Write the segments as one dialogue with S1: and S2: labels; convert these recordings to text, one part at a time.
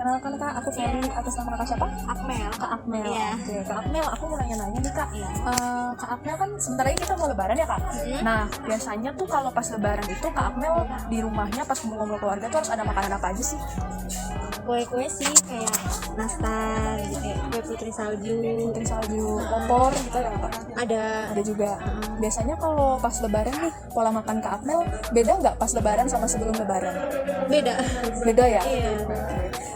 S1: Perkenalkan Kak, aku Ferry. Atas nama Kakak siapa?
S2: Akmel.
S1: Kak Akmel.
S2: Iya.
S1: Oke, Kak Akmel, aku mau nanya-nanya nih Kak. Kak Akmel kan sebentar lagi kita mau lebaran ya Kak. Nah, biasanya tuh kalau pas lebaran itu Kak Akmel di rumahnya pas kumpul-kumpul keluarga tuh harus ada makanan apa aja sih?
S2: Kue-kue sih kayak nastar, gitu, kayak kue putri salju.
S1: Putri salju, opor gitu ada nggak Kak?
S2: Ada.
S1: Ada juga. Biasanya kalau pas lebaran nih, pola makan Kak Akmel beda nggak pas lebaran sama sebelum lebaran?
S2: Beda.
S1: Beda ya?
S2: Iya.
S1: Oke.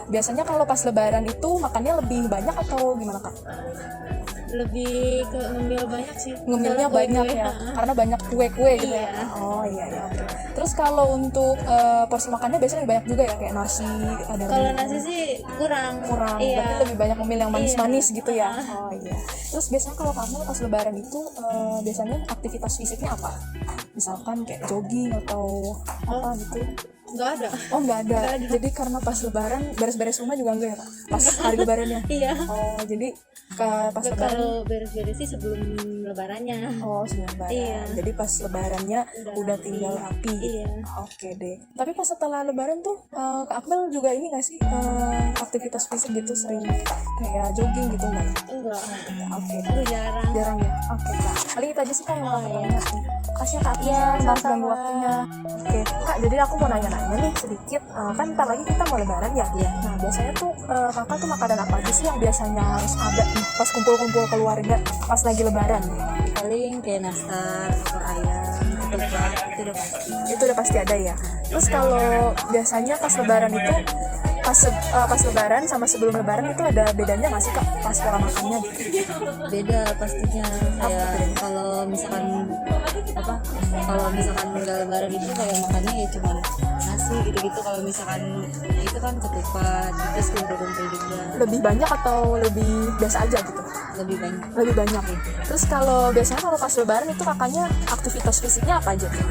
S1: Biasanya kalau pas lebaran itu makannya lebih banyak atau gimana Kak?
S2: Lebih ke ngemil banyak sih.
S1: Ngemilnya
S2: Karena
S1: banyak
S2: kue-kue,
S1: ya, karena banyak kue-kue gitu
S2: Iya.
S1: ya. Oh iya ya, oke. Terus kalau untuk porsi makannya biasanya lebih banyak juga ya, kayak nasi, ada
S2: Kalau
S1: lebih
S2: nasi sih kurang.
S1: berarti
S2: Iya.
S1: lebih banyak ngemil yang manis-manis
S2: Iya.
S1: gitu ya. Oh iya. Terus biasanya kalau kamu pas lebaran itu biasanya aktivitas fisiknya apa? Misalkan kayak jogging atau apa gitu?
S2: Nggak ada.
S1: Oh nggak ada. Jadi karena pas lebaran beres-beres rumah juga enggak ya Kak? Pas hari lebarannya.
S2: Iya.
S1: Oh jadi pas lebaran.
S2: Kalau beres-beres sih sebelum lebarannya.
S1: Oh, sebelum lebaran.
S2: Iya.
S1: Jadi pas lebarannya udah tinggal rapi.
S2: Iya.
S1: Oke deh. Tapi pas setelah lebaran tuh Kak Akmel juga ini nggak sih aktivitas fisik gitu sering kayak jogging gitu nggak?
S2: Enggak.
S1: Oke.
S2: Itu jarang.
S1: Jarang ya. Oke Kak. Paling itu aja sih Kak yang mau aku tanya. Makasih ya Kak Akmel maaf ganggu waktunya. Oke Kak. Jadi aku mau nanya-nanya nih sedikit. Kan ntar lagi kita mau lebaran ya.
S2: Iya.
S1: Nah biasanya tuh Kakak tuh makanan apa aja sih yang biasanya harus ada nih pas kumpul-kumpul keluarga pas lagi lebaran?
S2: Paling kayak nastar, opor ayam, ketupat, itu udah pasti.
S1: Itu udah pasti ada ya. Terus kalau biasanya pas lebaran itu pas lebaran sama sebelum lebaran itu ada bedanya nggak sih Kak pas pola makannya gitu?
S2: Beda pastinya. Kayak kalau misalkan nggak lebaran itu kayak makannya ya cuma nasi gitu-gitu. Kalau misalkan itu kan ketupat, terus kumpul-kumpul juga.
S1: Lebih banyak atau lebih biasa aja gitu?
S2: Lebih banyak.
S1: Lebih banyak ya. Terus kalau biasanya kalau pas lebaran itu kakaknya aktivitas fisiknya apa aja tuh?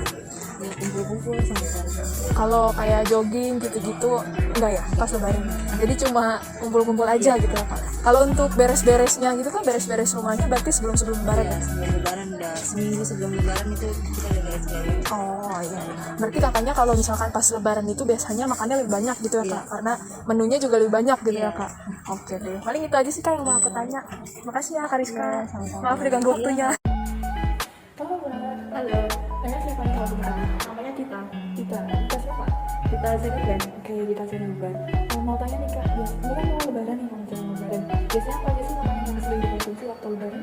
S2: Ya kumpul-kumpul sama keluarga.
S1: Kalau kayak jogging gitu-gitu enggak ya pas lebaran. Jadi cuma kumpul-kumpul aja gitu ya Kak. Kalau untuk beres-beresnya gitu kan beres-beres rumahnya berarti sebelum lebaran
S2: Ya
S1: ya?
S2: sebelum lebaran udah seminggu sebelum lebaran itu kita udah beres-beres.
S1: Oh iya. Berarti kakaknya kalau misalkan pas lebaran itu biasanya makannya lebih banyak gitu ya Kak? Karena menunya juga lebih banyak gitu ya Kak? Oke deh. Paling itu aja sih Kak yang mau aku tanya. Makasih ya Kak Rizka. Maaf diganggu waktunya. Halo Mbak.
S2: Halo.
S1: Saya siapa yang kamu kenal? Namanya Tita. Tita siapa? Tita Zenugan. Oke, Tita Zenugan. Mau tanya nih Kak, ini kan mau lebaran nih, mau menjelang lebaran. Biasanya apa aja sih makanan yang sering dikonsumsi waktu lebaran?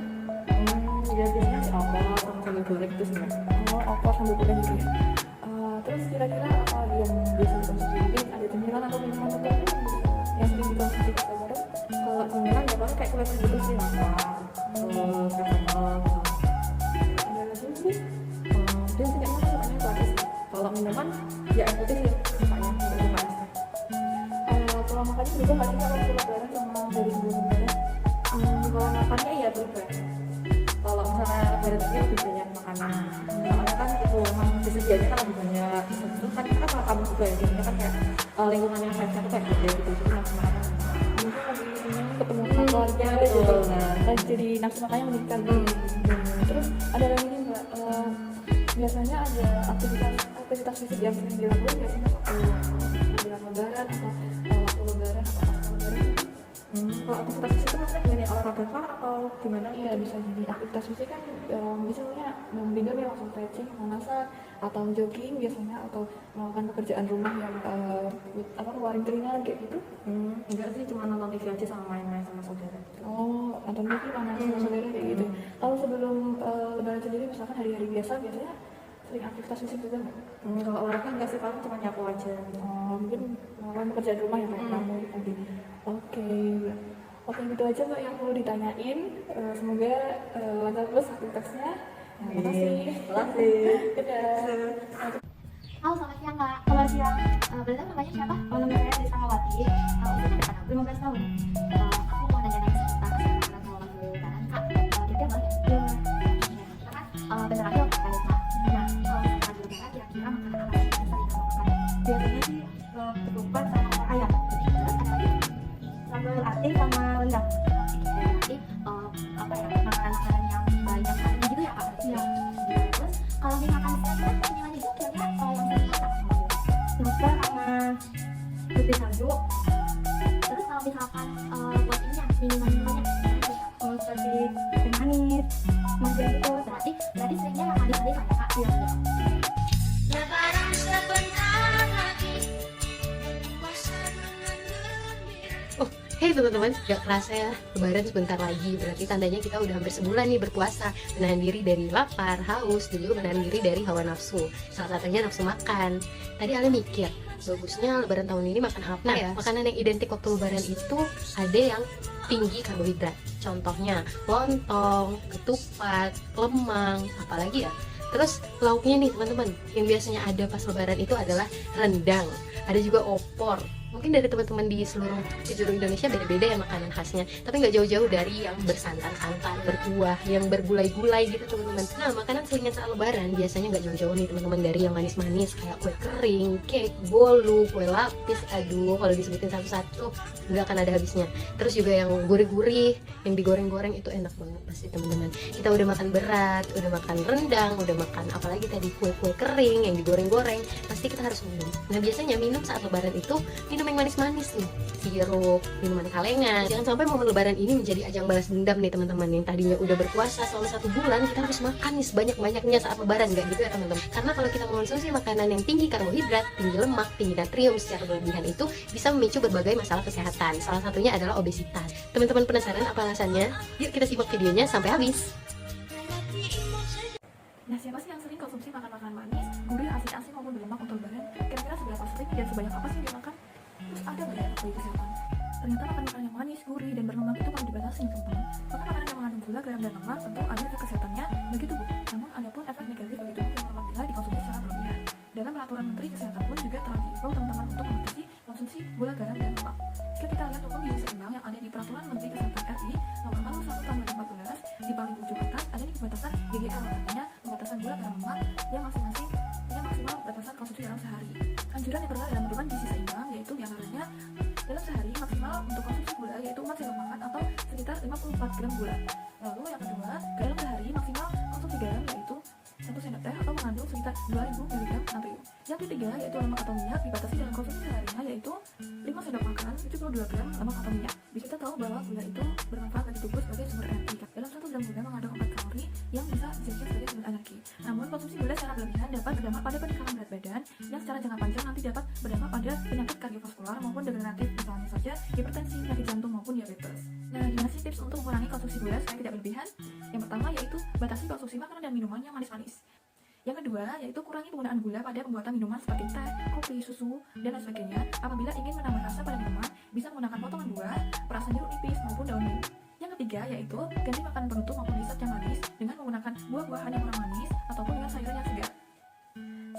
S2: Ya biasanya sih opor sama sambal goreng itu sih.
S1: Oh, opor sambil goreng gitu ya. Terus kira-kira apa yang biasa dikonsumsi? Mungkin ada cemilan atau minuman tertentu yang sering dikonsumsi pas lebaran?
S2: Kalau cemilan ya paling kayak kue gitu sih, nastar, kacang.
S1: Ada lagi sih? Dia sukanya kan sukanya itu aja sih. Kalau minuman, ya air putih sih sukanya, minuman manis. Kalau makannya juga nggak sih kalau lebaran sama dari sebelum lebaran?
S2: Kalau makannya ya berubah. Kalau misalnya lebaran ini lebih banyak makanan. Soalnya kan itu memang disediakannya kan lebih banyak. Terus kan kita kan makan juga ya, jadinya kan kayak lingkungan yang sehat tuh kayak beda gitu. Jadi nafsu makannya
S1: Mungkin lagi ini ketemu sama keluarga gitu. Kan jadi nafsu makannya meningkat. Terus ada lagi nih Mbak, biasanya ada aktivitas fisik yang sering dilakukan biasanya waktu menjelang lebaran atau waktu lebaran atau pasca lebaran.
S2: Kalau aktivitas fisik itu maksudnya gimana, olahraga kah atau gimana?
S1: Iya bisa jadi aktivitas fisik kan misalnya bangun tidur ya langsung stretching, pemanasan atau jogging biasanya atau melakukan pekerjaan rumah yang keluarin keringat kayak gitu.
S2: Enggak sih, cuma nonton TV aja sama main-main sama saudara.
S1: Oh, nonton TV mana sama saudara kayak gitu. Kalau sebelum lebaran sendiri misalkan hari-hari biasa biasanya sering aktivitas fisik juga nggak?
S2: Kalau olahraga enggak sih, paling cuma nyapu aja.
S1: Mungkin melakukan pekerjaan rumah ya kayak kamu tadi. Oke, gitu aja Mbak yang perlu ditanyain. Semoga lancar terus aktivitasnya. Terima kasih.
S2: Terima kasih.
S1: Dadah.
S3: Halo, selamat siang Kak. Selamat siang. Boleh tahu namanya siapa? Oh, nama saya Desa Mawati. Umurnya berapa? 15 tahun. Aku mau nanya-nanya seputar makanan kalau lagi lebaran Kak. Kira-kira boleh? Iya. Karena bentar lagi waktu kali Kak. Nah, kalau misalkan di lebaran kira-kira makanan apa sih yang sering kamu makan? Biasanya sih ketupat sama opor ayam. Terus ada lagi? Sambal ati sama rendang. Berarti apa ya? Makanan-makanan yang banyak kalinya gitu ya Kak? Iya. Terus kalau dimakan sekarang cemilan itu kira-kira yang sering masak? Lupa sama putih salju, terus
S1: Iya.
S4: Lebaran sebentar lagi, puasa dengan gembira.
S5: Hey teman-teman, gak kerasa ya, lebaran sebentar lagi. Berarti tandanya kita udah hampir sebulan nih berpuasa, menahan diri dari lapar, haus, dan juga menahan diri dari hawa nafsu. Salah satunya nafsu makan. Tadi Ale mikir, bagusnya lebaran tahun ini makan apa ya? Makanan yang identik waktu lebaran itu ada yang tinggi karbohidrat. Contohnya lontong, ketupat, lemang, apalagi ya. Terus lauknya nih teman-teman, yang biasanya ada pas lebaran itu adalah rendang. Ada juga opor. Mungkin dari teman-teman di seluruh penjuru Indonesia beda-beda ya makanan khasnya, tapi nggak jauh-jauh dari yang bersantan-santan, berkuah, yang bergulai-gulai gitu teman-teman. Nah, makanan selingan saat lebaran biasanya nggak jauh-jauh nih teman-teman dari yang manis-manis kayak kue kering, cake, bolu, kue lapis. Aduh, kalau disebutin satu-satu nggak akan ada habisnya. Terus juga yang gurih-gurih, yang digoreng-goreng itu enak banget pasti teman-teman. Kita udah makan berat, udah makan rendang, udah makan apalagi tadi kue-kue kering yang digoreng-goreng, pasti kita harus minum. Nah, biasanya minum saat lebaran itu minum yang manis-manis nih, sirup, minuman kalengan. Jangan sampai momen lebaran ini menjadi ajang balas dendam nih teman-teman. Yang tadinya udah berpuasa selama 1 bulan, kita harus makan nih sebanyak-banyaknya saat lebaran, nggak gitu ya teman-teman. Karena kalau kita mengonsumsi makanan yang tinggi karbohidrat, tinggi lemak, tinggi natrium secara berlebihan itu bisa memicu berbagai masalah kesehatan. Salah satunya adalah obesitas. Teman-teman penasaran apa alasannya? Yuk kita simak videonya sampai habis.
S1: Nah, siapa sih yang sering konsumsi makan-makanan manis, gurih, asin-asin maupun berlemak untuk lebaran? Kira-kira seberapa sering dan sebanyak apa sih yang dimakan? Terus ada nggak ya bagi kesehatan? Ternyata makanan yang manis, gurih, dan berlemak itu perlu dibatasi teman-teman. Maka makanan yang mengandung gula, garam, dan lemak tentu ada efek kesehatannya bagi tubuh. Namun ada pun efek negatif bagi tubuh yang apabila dikonsumsi secara berlebihan. Dalam peraturan Menteri Kesehatan pun juga telah diimbau teman-teman untuk membatasi konsumsi gula, garam, dan lemak. Jika kita lihat hukum gizi seimbang yang ada di peraturan Menteri Kesehatan RI nomor 41 tahun 2014 di paling ujung atas ada di pembatasan GGL, artinya pembatasan gula, garam, lemak yang masing-masing punya maksimal batasan konsumsi dalam sehari. Anjuran yang terdapat dalam pedoman gizi seimbang yaitu diantaranya dalam sehari maksimal untuk konsumsi gula yaitu 4 sendok makan atau sekitar 54 gram gula. Lalu yang kedua, dalam sehari maksimal konsumsi garam yaitu 1 sendok teh atau mengandung sekitar 2000 mg natrium. Yang ketiga yaitu lemak atau minyak dibatasi dalam konsumsi seharinya yaitu 5 sendok makan 72 gram lemak atau minyak. Bisa kita tahu bahwa gula itu bermanfaat bagi tubuh sebagai sumber energi. Dalam 1 gram gula mengandung 4 kalori yang bisa dijadikan sebagai sumber energi. Namun konsumsi gula secara berlebihan dapat berdampak pada peningkatan berat badan yang secara jangka panjang nanti dapat berdampak pada penyakit kardiovaskular maupun degeneratif, misalnya saja hipertensi, penyakit jantung maupun diabetes. Nah, gimana sih tips untuk mengurangi konsumsi gula supaya tidak berlebihan? Yang pertama yaitu batasi konsumsi makanan dan minuman yang manis-manis. Yang kedua yaitu kurangi penggunaan gula pada pembuatan minuman seperti teh, kopi, susu, dan lain sebagainya. Apabila ingin menambah rasa pada minuman, bisa menggunakan potongan buah, perasan jeruk nipis maupun daun mint. Yang ketiga yaitu ganti makanan penutup maupun dessert yang manis dengan menggunakan buah-buahan yang kurang manis ataupun dengan sayuran yang segar.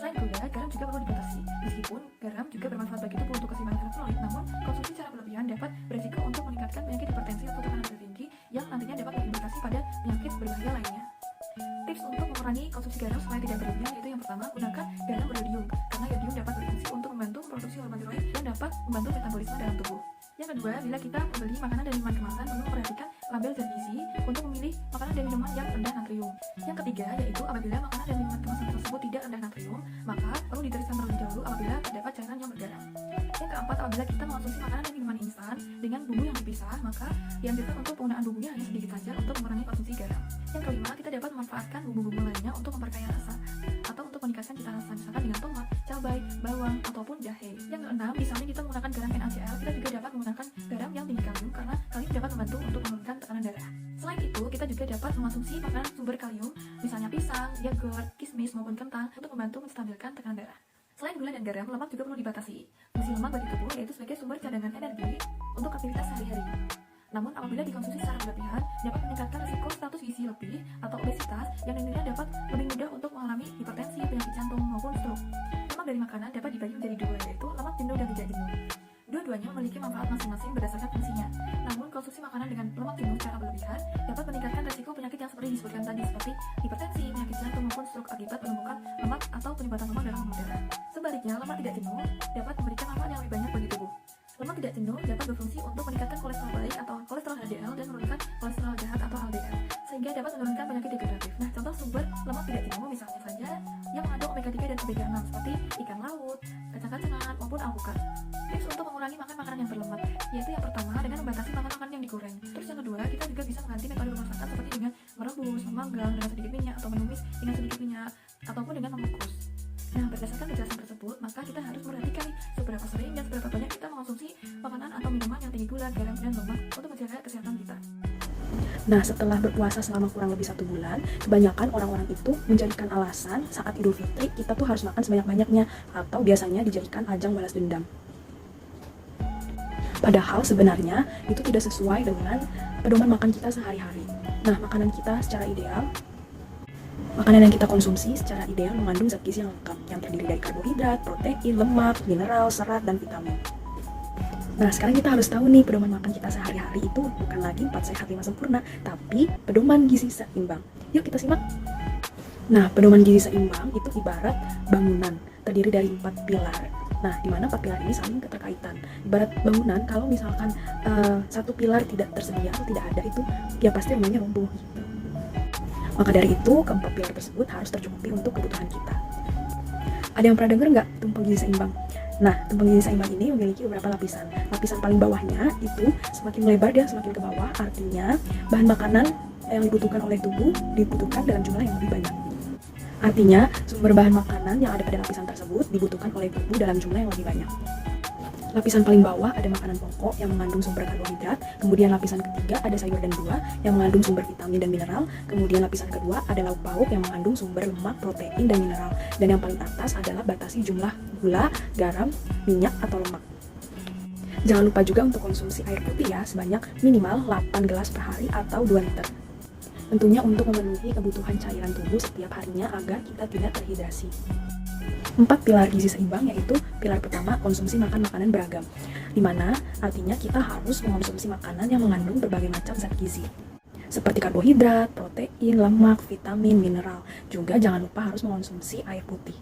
S1: Selain gula, garam juga perlu dibatasi. Meskipun garam juga bermanfaat bagi tubuh untuk keseimbangan elektrolit, namun konsumsi secara berlebihan dapat beresiko untuk meningkatkan penyakit hipertensi atau tekanan darah tinggi yang nantinya dapat berimplikasi pada penyakit berbahaya lainnya. Tips untuk mengurangi konsumsi garam supaya tidak berlebihan yaitu yang pertama, gunakan garam beriodium karena iodium dapat berfungsi untuk membantu memproduksi hormon tiroid yang dapat membantu metabolisme dalam tubuh. Yang kedua, bila kita membeli makanan dan minuman kemasan, perlu memperhatikan label zat gizi untuk memilih makanan dan minuman yang rendah natrium. Yang ketiga, yaitu apabila makanan dan minuman kemasan tersebut tidak rendah natrium, maka perlu dituliskan terlebih dahulu apabila terdapat cairan yang bergaram. Yang keempat, apabila kita mengonsumsi makanan dan minuman instan dengan bumbu yang dipisah, maka dianjurkan untuk penggunaan bumbunya hanya sedikit saja untuk mengurangi konsumsi garam. Yang kelima, kita dapat memanfaatkan bumbu-bumbu lainnya untuk memperkaya rasa atau untuk meningkatkan cita rasa, misalkan dengan tomat, cabai, bawang, ataupun jahe. Yang keenam, misalnya kita menggunakan garam NaCl, kita juga dapat menggunakan garam yang tinggi kalium karena kalium dapat membantu untuk menurunkan tekanan darah. Selain itu, kita juga dapat mengonsumsi makanan sumber kalium, misalnya pisang, yogurt, kismis maupun kentang untuk membantu menstabilkan tekanan darah. Selain gula dan garam, lemak juga perlu dibatasi. Fungsi lemak bagi tubuh yaitu sebagai sumber cadangan energi untuk aktivitas sehari-hari. Namun apabila dikonsumsi secara berlebihan, dapat meningkatkan risiko status gizi lebih atau obesitas yang nantinya dapat lebih mudah untuk mengalami hipertensi, penyakit jantung maupun stroke. Lemak dari makanan dapat dibagi menjadi dua, yaitu lemak jenuh dan tidak jenuh. Dua-duanya memiliki manfaat masing-masing berdasarkan fungsinya. Namun konsumsi makanan dengan lemak jenuh secara berlebihan dapat meningkatkan risiko penyakit yang seperti disebutkan tadi, seperti hipertensi, penyakit jantung maupun stroke akibat penumpukan lemak atau penyumbatan lemak dalam pembuluh darah. Sebaliknya, lemak tidak jenuh dapat memberikan manfaat yang lebih banyak bagi tubuh. Lemak tidak jenuh dapat berfungsi untuk meningkatkan kolesterol baik atau kolesterol HDL dan menurunkan kolesterol jahat atau LDL, sehingga dapat menurunkan penyakit degeneratif. Nah, contoh sumber lemak tidak jenuh misalnya saja yang mengandung omega 3 dan omega 6 seperti ikan laut, kacang-kacangan maupun alpukat. Tips untuk mengurangi makan makanan yang berlemak, yaitu yang pertama dengan membatasi makan makanan yang digoreng. Terus yang kedua, kita juga bisa mengganti metode memasakan seperti dengan merebus, memanggang dengan sedikit minyak, atau menumis dengan sedikit minyak, ataupun dengan mengukus. Nah, berdasarkan penjelasan tersebut, maka kita harus memperhatikan nih, seberapa sering dan seberapa banyak kita mengonsumsi makanan atau minuman yang tinggi gula, garam, dan lemak untuk menjaga kesehatan kita.
S6: Nah, setelah berpuasa selama kurang lebih 1 bulan, kebanyakan orang-orang itu menjadikan alasan saat Idul Fitri kita tuh harus makan sebanyak-banyaknya, atau biasanya dijadikan ajang balas dendam. Padahal sebenarnya itu tidak sesuai dengan pedoman makan kita sehari-hari. Nah, makanan kita secara ideal, makanan yang kita konsumsi secara ideal mengandung zat gizi yang lengkap, yang terdiri dari karbohidrat, protein, lemak, mineral, serat, dan vitamin. Nah, sekarang kita harus tahu nih, pedoman makan kita sehari-hari itu bukan lagi 4 sehat 5 sempurna, tapi pedoman gizi seimbang. Yuk kita simak. Nah, pedoman gizi seimbang itu ibarat bangunan, terdiri dari 4 pilar. Nah, di mana 4 pilar ini saling keterkaitan. Ibarat bangunan, kalau misalkan satu pilar tidak tersedia atau tidak ada, itu ya pasti rumahnya runtuh gitu. Maka dari itu, keempat pilar tersebut harus tercukupi untuk kebutuhan kita. Ada yang pernah dengar nggak tumpeng gizi seimbang? Nah, tumpeng gizi seimbang ini memiliki beberapa lapisan. Lapisan paling bawahnya itu semakin melebar dia semakin ke bawah, artinya bahan makanan yang dibutuhkan oleh tubuh dibutuhkan dalam jumlah yang lebih banyak. Artinya, sumber bahan makanan yang ada pada lapisan tersebut dibutuhkan oleh tubuh dalam jumlah yang lebih banyak. Lapisan paling bawah ada makanan pokok yang mengandung sumber karbohidrat, kemudian lapisan ketiga ada sayur dan buah yang mengandung sumber vitamin dan mineral, kemudian lapisan kedua ada lauk pauk yang mengandung sumber lemak, protein, dan mineral, dan yang paling atas adalah batasi jumlah gula, garam, minyak, atau lemak. Jangan lupa juga untuk konsumsi air putih ya, sebanyak minimal 8 gelas per hari atau 2 liter. Tentunya untuk memenuhi kebutuhan cairan tubuh setiap harinya agar kita tidak terhidrasi. 4 pilar gizi seimbang yaitu pilar pertama, konsumsi makan makanan beragam, dimana artinya kita harus mengonsumsi makanan yang mengandung berbagai macam zat gizi seperti karbohidrat, protein, lemak, vitamin, mineral. Juga jangan lupa harus mengonsumsi air putih.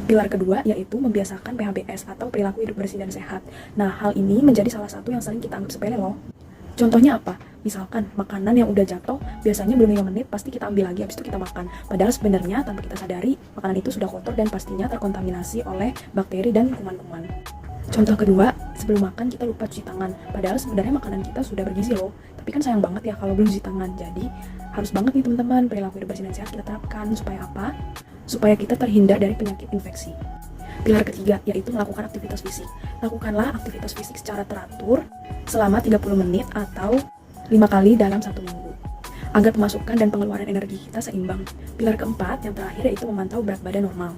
S6: Pilar kedua yaitu membiasakan PHBS atau perilaku hidup bersih dan sehat. Nah, hal ini menjadi salah satu yang sering kita anggap sepele loh. Contohnya apa? Misalkan makanan yang udah jatuh, biasanya belum 5 menit pasti kita ambil lagi, habis itu kita makan. Padahal sebenarnya tanpa kita sadari, makanan itu sudah kotor dan pastinya terkontaminasi oleh bakteri dan kuman-kuman. Contoh kedua, sebelum makan kita lupa cuci tangan. Padahal sebenarnya makanan kita sudah bergizi loh. Tapi kan sayang banget ya kalau belum cuci tangan. Jadi harus banget nih teman-teman, perilaku hidup bersih dan sehat kita terapkan. Supaya apa? Supaya kita terhindar dari penyakit infeksi. Pilar ketiga yaitu melakukan aktivitas fisik. Lakukanlah aktivitas fisik secara teratur selama 30 menit atau 5 kali dalam 1 minggu agar pemasukan dan pengeluaran energi kita seimbang. Pilar keempat yang terakhir yaitu memantau berat badan normal.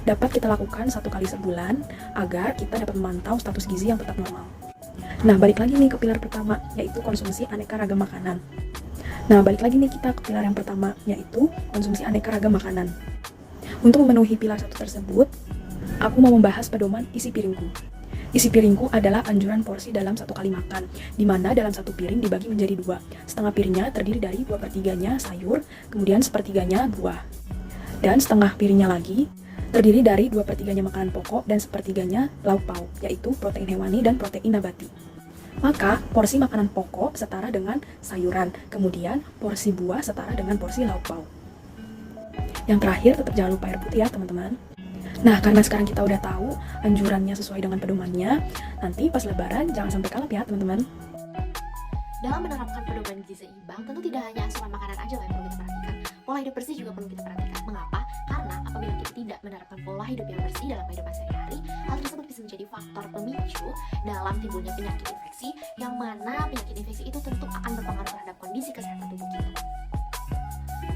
S6: Dapat kita lakukan 1 kali sebulan agar kita dapat memantau status gizi yang tetap normal. Nah, balik lagi nih ke pilar pertama yaitu konsumsi aneka ragam makanan. Nah, balik lagi nih kita ke pilar yang pertama yaitu konsumsi aneka ragam makanan. Untuk memenuhi pilar 1 tersebut, aku mau membahas pedoman isi piringku. Isi piringku adalah anjuran porsi dalam 1 kali makan, di mana dalam 1 piring dibagi menjadi 2. Setengah piringnya terdiri dari 2/3-nya sayur, kemudian 1/3-nya buah. Dan setengah piringnya lagi terdiri dari 2/3-nya makanan pokok dan 1/3-nya lauk pauk, yaitu protein hewani dan protein nabati. Maka porsi makanan pokok setara dengan sayuran, kemudian porsi buah setara dengan porsi lauk pauk. Yang terakhir tetap jangan lupa air putih ya teman-teman. Nah, karena sekarang kita udah tahu anjurannya sesuai dengan pedomannya, nanti pas lebaran jangan sampai kalap ya teman-teman.
S5: Dalam menerapkan pedoman gizi seimbang, tentu tidak hanya asupan makanan aja yang perlu kita perhatikan. Pola hidup bersih juga perlu kita perhatikan. Mengapa? Karena apabila kita tidak menerapkan pola hidup yang bersih dalam kehidupan sehari-hari, hal tersebut bisa menjadi faktor pemicu dalam timbulnya penyakit infeksi, yang mana penyakit infeksi itu tentu akan berpengaruh terhadap kondisi kesehatan tubuh kita.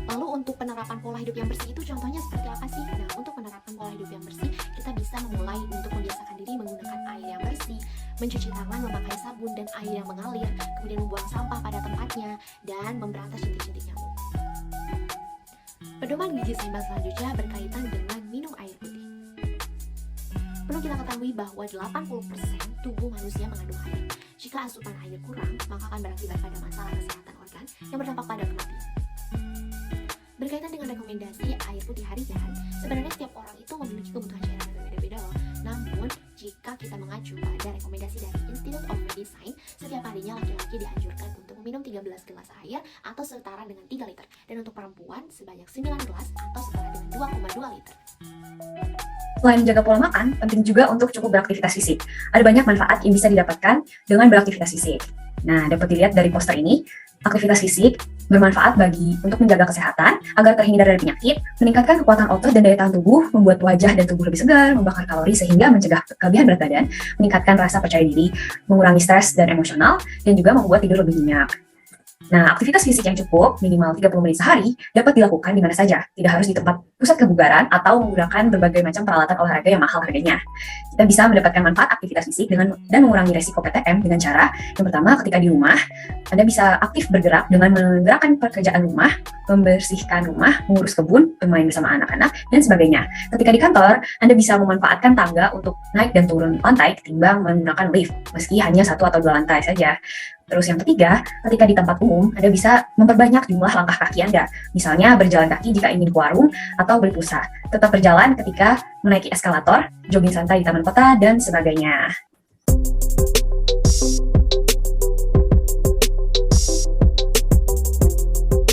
S5: Lalu untuk penerapan pola hidup yang bersih itu contohnya seperti apa sih? Nah, untuk menerapkan pola hidup yang bersih, kita bisa memulai untuk membiasakan diri menggunakan air yang bersih, mencuci tangan memakai sabun dan air yang mengalir, kemudian membuang sampah pada tempatnya, dan memberantas jentik-jentik nyamuk. Pedoman gizi seimbang selanjutnya berkaitan dengan minum air putih. Perlu kita ketahui bahwa 80% tubuh manusia mengandung air. Jika asupan air kurang, maka akan berakibat pada masalah kesehatan organ yang berdampak pada kematian. Berkaitan dengan rekomendasi air putih harian, sebenarnya setiap orang itu memiliki kebutuhan cairan yang berbeda-beda loh. Namun, jika kita mengacu pada rekomendasi dari Institute of Medicine, setiap harinya laki-laki dianjurkan untuk meminum 13 gelas air atau setara dengan 3 liter. Dan untuk perempuan sebanyak 9 gelas atau setara dengan 2,2 liter.
S7: Selain menjaga pola makan, penting juga untuk cukup beraktivitas fisik. Ada banyak manfaat yang bisa didapatkan dengan beraktivitas fisik. Nah, dapat dilihat dari poster ini, aktivitas fisik bermanfaat untuk menjaga kesehatan, agar terhindar dari penyakit, meningkatkan kekuatan otot dan daya tahan tubuh, membuat wajah dan tubuh lebih segar, membakar kalori sehingga mencegah kelebihan berat badan, meningkatkan rasa percaya diri, mengurangi stres dan emosional, dan juga membuat tidur lebih nyenyak. Nah, aktivitas fisik yang cukup, minimal 30 menit sehari, dapat dilakukan di mana saja. Tidak harus di tempat pusat kebugaran atau menggunakan berbagai macam peralatan olahraga yang mahal harganya. Kita bisa mendapatkan manfaat aktivitas fisik dan mengurangi resiko PTM dengan cara, yang pertama, ketika di rumah, Anda bisa aktif bergerak dengan menggerakkan pekerjaan rumah, membersihkan rumah, mengurus kebun, bermain bersama anak-anak, dan sebagainya. Ketika di kantor, Anda bisa memanfaatkan tangga untuk naik dan turun lantai ketimbang menggunakan lift, meski hanya 1 atau 2 lantai saja. Terus yang ketiga, ketika di tempat umum, Anda bisa memperbanyak jumlah langkah kaki Anda. Misalnya berjalan kaki jika ingin ke warung atau beli pulsa. Tetap berjalan ketika menaiki eskalator, jogging santai di taman kota, dan sebagainya.